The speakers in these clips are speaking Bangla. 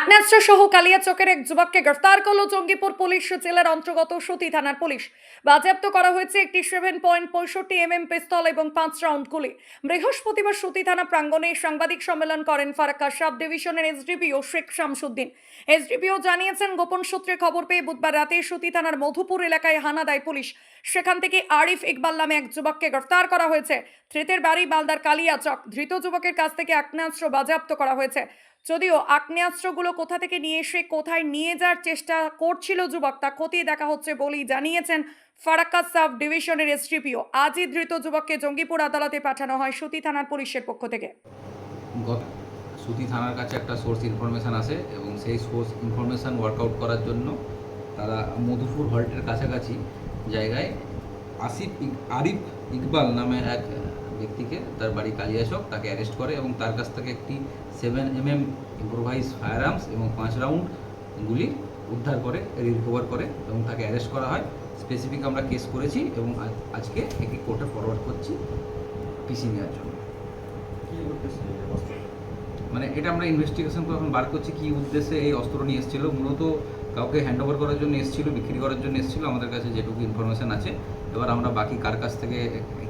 আগ্নেয়াস্ত্র সহ কালিয়াচকের এক যুবককে গ্রেফতার করল জঙ্গিপুর পুলিশ জেলার অন্তর্গত সতী থানার পুলিশ। বাজেয়াপ্ত করা হয়েছে একটি 7.65 পিস্তল এবং 5 রাউন্ড গুলি। বৃহস্পতিবার সতী থানা প্রাঙ্গণে সাংবাদিক সম্মেলন করেন ফারাক্কা সাব ডিভিশনের এসডিপিও শেখ শামসুদ্দিন। এসডিপিও জানিয়েছেন, গোপন সূত্রে খবর পেয়ে বুধবার রাতে সতী থানার মধুপুর এলাকায় হানা দেয় পুলিশ। সেখান থেকে আরিফ ইকবাল নামে এক যুবককে গ্রেফতার করা হয়েছে। ধৃতের বাড়ি মালদার কালিয়াচক। ধৃত যুবকের কাছ থেকে আগ্নেয়াস্ত্র বাজেয়াপ্ত করা হয়েছে। যদিও আগ্নেয়াস্ত্রগুলো কোথা থেকে নিয়ে এসে কোথায় নিয়ে যাওয়ার চেষ্টা করছিল যুবক তা খতিয়ে দেখা হচ্ছে বলেই জানিয়েছেন ফারাক্কা সাব ডিভিশনের এসডিপিও। আজই ধৃত যুবককে জঙ্গিপুর আদালতে পাঠানো হয় সতী থানার পুলিশের পক্ষ থেকে। সুতি থানার কাছে একটা সোর্স ইনফরমেশান আসে এবং সেই সোর্স ইনফরমেশান ওয়ার্কআউট করার জন্য তারা মধুপুর হল্টের কাছাকাছি জায়গায় আরিফ ইকবাল নামে এক ব্যক্তিকে, তার বাড়ি কালিয়াচক, তাকে অ্যারেস্ট করে এবং তার কাছ থেকে একটি 7mm ইম্প্রোভাইজ ফায়ার আর্মস এবং 5 রাউন্ড গুলি উদ্ধার করে রিকভার করে এবং তাকে অ্যারেস্ট করা হয়। স্পেসিফিক আমরা কেস করেছি এবং আজকে একে কোর্টে ফরওয়ার্ড করছি পিসি নেওয়ার জন্য। মানে এটা আমরা ইনভেস্টিগেশন করে এখন বার করছি কী উদ্দেশ্যে এই অস্ত্র নিয়ে এসেছিলো। মূলত কাউকে হ্যান্ড ওভার করার জন্য এসেছিলো, বিক্রি করার জন্য এসেছিলো। আমাদের কাছে যেটুকু ইনফরমেশান আছে, এবার আমরা বাকি কার কাছ থেকে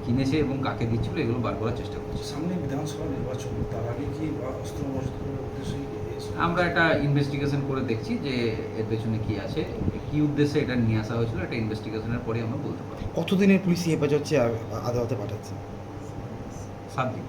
কিনেছে এবং কাকে দিচ্ছিল এগুলো বার করার চেষ্টা করছি। সামনে বিধানসভা নির্বাচন, তার আগে কি অস্ত্র মজুত করার উদ্দেশ্যে আমরা এটা ইনভেস্টিগেশন করে দেখছি যে এর পেছনে কী আছে, কী উদ্দেশ্যে এটা নিয়ে আসা হয়েছিল। এটা ইনভেস্টিগেশনের পরে আমরা বলতে পারি। কতদিনের পুলিশি হেফাজত হচ্ছে আদালতে পাঠাচ্ছে? 7 দিন।